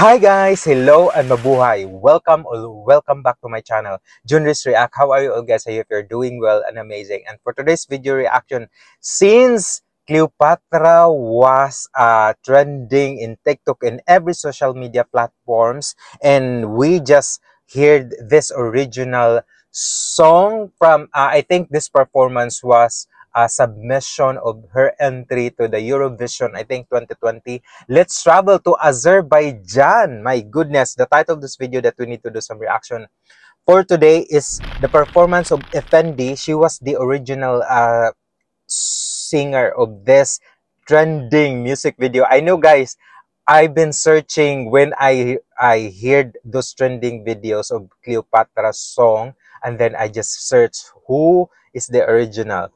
Hi guys! Hello and mabuhay! Welcome back to my channel, Junris React. How are you all guys? I hope you're doing well and amazing. And for today's video reaction, since Cleopatra was trending in TikTok and every social media platforms, and we just heard this original song from, I think this performance was a submission of her entry to the Eurovision, I think 2020. Let's travel to Azerbaijan. My goodness, the title of this video that we need to do some reaction for today is the performance of Effendi. She was the original singer of this trending music video. I know guys, I've been searching when I heard those trending videos of Cleopatra's song, and then I just searched who is the original.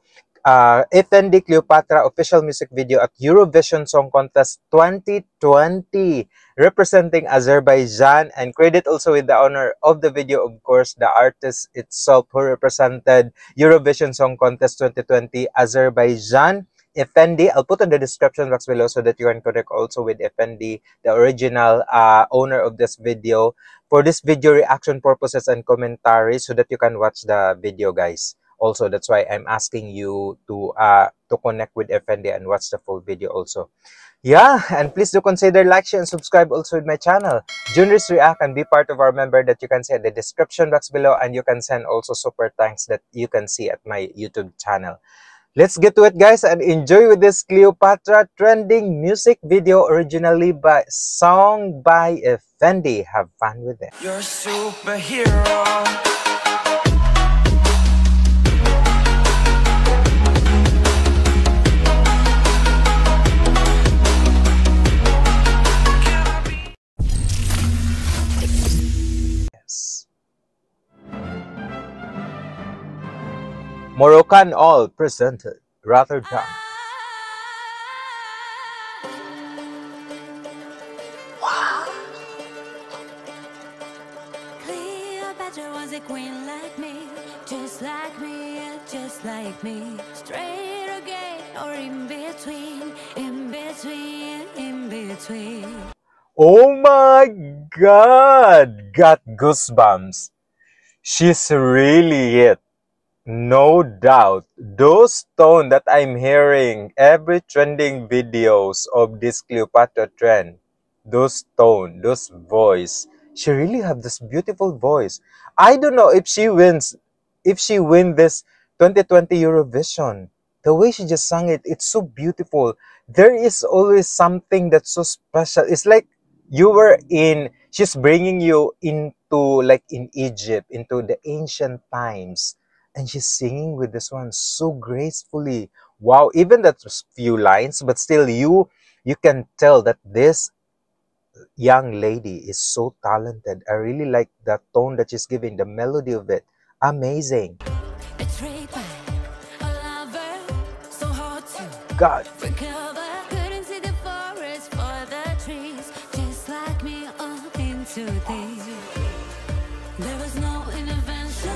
Effendi Cleopatra official music video at Eurovision Song Contest 2020, representing Azerbaijan, and credit also with the honor of the video, of course, the artist itself who represented Eurovision Song Contest 2020, Azerbaijan, Effendi. I'll put in the description box below so that you can connect also with Effendi, the original owner of this video, for this video reaction purposes and commentary, so that you can watch the video, guys. Also, that's why I'm asking you to connect with Effendi and watch the full video also. Yeah, and please do consider like, share, and subscribe also with my channel, Junris React, and be part of our member that you can see at the description box below, and you can send also super thanks that you can see at my YouTube channel. Let's get to it, guys, and enjoy with this Cleopatra trending music video originally song by Effendi. Have fun with it. You're a superhero. Moroccan All presented Rotterdam. Wow. Cleopatra was a queen like me, just like me, yeah, just like me. Straight or gay or in between, in between, in between. Oh my God! Got goosebumps. She's really it. No doubt, those tone that I'm hearing every trending videos of this Cleopatra trend, those tone, those voice, she really have this beautiful voice. I don't know if she wins this 2020 Eurovision. The way she just sang it, it's so beautiful. There is always something that's so special. It's like she's bringing you into like in Egypt, into the ancient times. And she's singing with this one so gracefully. Wow, even that few lines, but still you can tell that this young lady is so talented. I really like the tone that she's giving, the melody of it. Amazing. God. There was no intervention.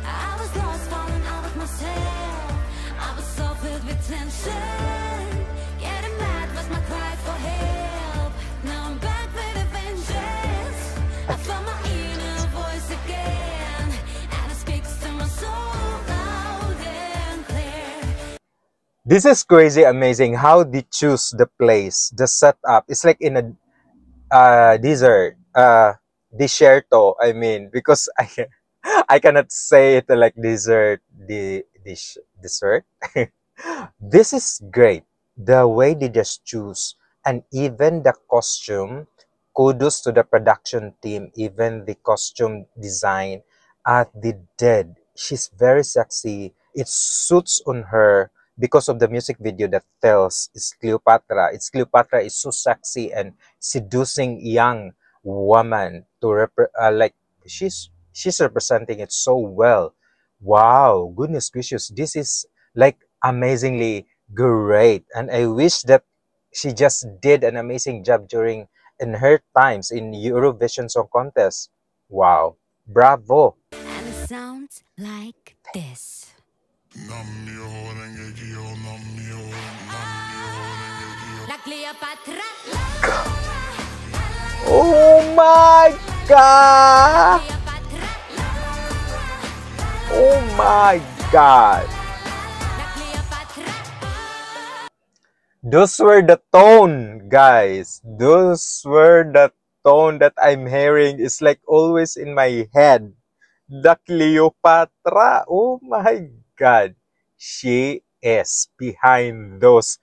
I was lost, falling out of myself. I was so filled with tension. Getting mad was my cry for help. Now I'm back with a vengeance. I found my inner voice again, and it speaks to my soul loud and clear. This is crazy amazing how they choose the place, the setup. It's like in a desert, desierto, I mean, because I cannot say it like dessert, dessert. This is great. The way they just choose, and even the costume, kudos to the production team, even the costume design they did. She's very sexy. It suits on her because of the music video that tells it's Cleopatra. Cleopatra is so sexy and seducing young woman to like she's representing it so well. Wow, goodness gracious, this is like amazingly great, and I wish that she just did an amazing job in her times in Eurovision Song Contest. Wow, bravo. And it sounds like this. La Cleopatra. Oh my God! Oh my God! Those were the tone, guys. Those were the tone that I'm hearing. It's like always in my head. The Cleopatra. Oh my God. She is behind those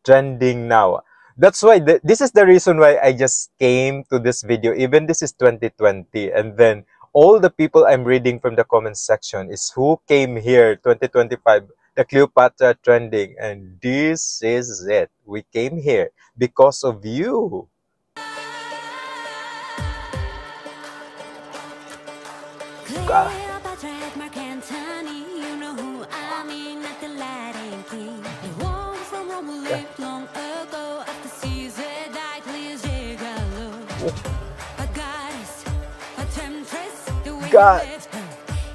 trending now. That's why this is the reason why I just came to this video. Even this is 2020, and then all the people I'm reading from the comment section is who came here 2025, the Cleopatra trending, and this is it. We came here because of you. God. Cleopatra, Mark Antony, you know who I mean, not the Latin king. The one from Rome who lived long ago, after Caesar died, please gigolo. A goddess, a temptress, the way God. you left her.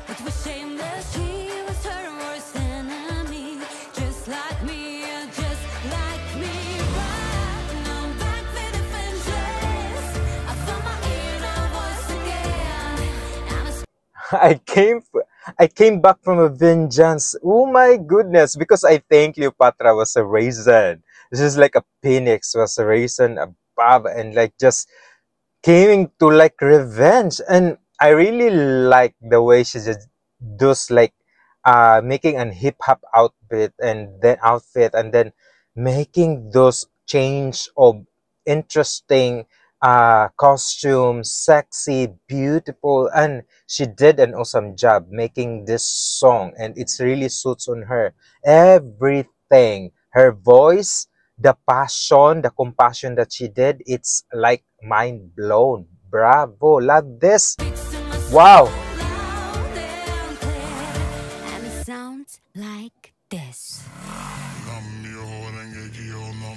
It was shameless, she was her worst enemy. Just like me, just like me. But now I'm back with a vengeance. I found my inner voice again. I'm a I came back from a vengeance. Oh my goodness, because I think Cleopatra was a raisin. This is like a phoenix was a raisin above and like just came to like revenge. And I really like the way she just does like making an hip hop outfit and then making those change of interesting costumes, sexy, beautiful, and she did an awesome job making this song, and it's really suits on her. Everything, her voice, the passion, the compassion that she did, it's like mind blown. Bravo, love this. Wow. And it sounds like this.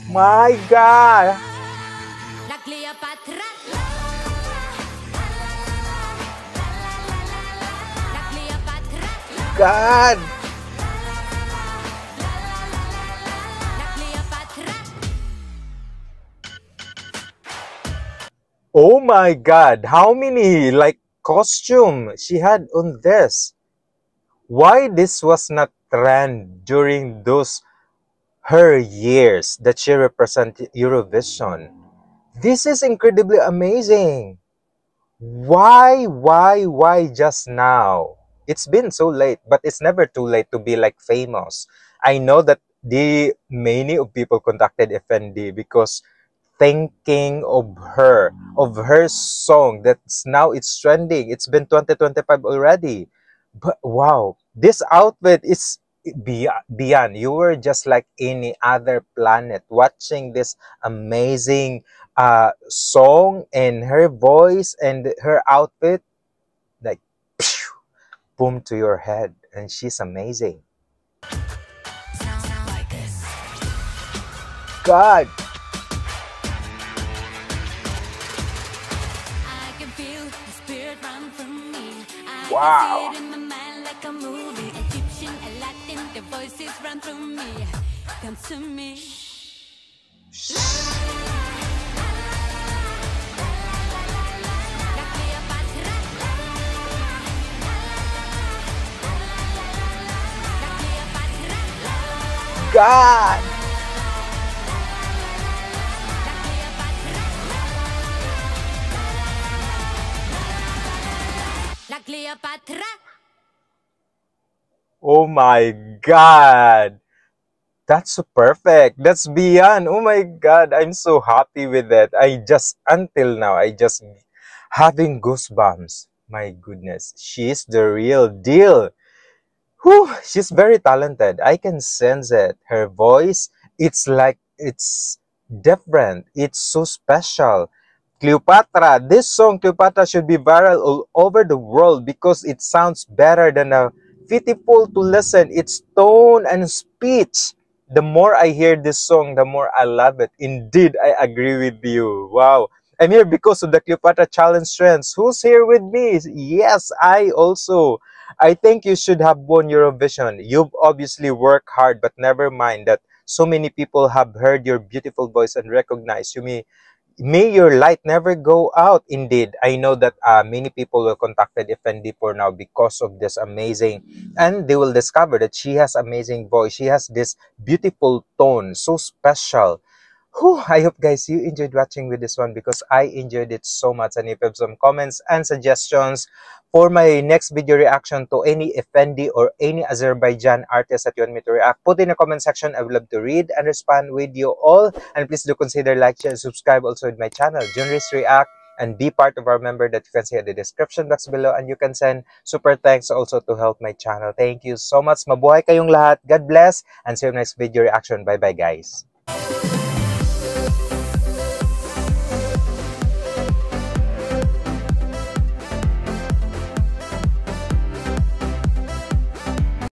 My God. La Cleopatra. La Cleopatra. God. La Cleopatra. Oh my God. How many like costume she had on this? Why this was not trend during those her years that she represented Eurovision? This is incredibly amazing. Why just now? It's been so late, but it's never too late to be like famous. I know that the many of people contacted FND because thinking of her song that's now it's trending. It's been 2025 already. But wow, this outfit is beyond. You were just like any other planet watching this amazing song and her voice and her outfit, like phew, boom to your head, and she's amazing. Sounds like this. God. I can feel the spirit run from me. I Wow. can see it in my mind like a movie. Egyptian and Latin, their voices run through me. Come to me. La Cleopatra. La Cleopatra. God. La Cleopatra. La Cleopatra. Oh my God. That's so perfect. That's beyond. Oh my God. I'm so happy with that. Until now, I just having goosebumps. My goodness. She's the real deal. Whew, she's very talented. I can sense it. Her voice, it's like, it's different. It's so special. Cleopatra, this song Cleopatra should be viral all over the world because it sounds better than a pitiful to listen. Its tone and speech. The more I hear this song, the more I love it. Indeed, I agree with you. Wow. I'm here because of the Cleopatra Challenge trends. Who's here with me? Yes, I also. I think you should have won Eurovision. You've obviously worked hard, but never mind that so many people have heard your beautiful voice and recognized you. May your light never go out. Indeed, I know that many people will contacted Effendi for now because of this amazing, and they will discover that she has amazing voice. She has this beautiful tone, so special. Whew, I hope guys you enjoyed watching with this one because I enjoyed it so much. And if you have some comments and suggestions for my next video reaction to any Effendi or any Azerbaijan artist that you want me to react, put in the comment section. I would love to read and respond with you all. And please do consider like, share, and subscribe also with my channel, Junris React, and be part of our member that you can see in the description box below. And you can send super thanks also to help my channel. Thank you so much. Mabuhay kayong lahat. God bless. And see you next video reaction. Bye-bye guys.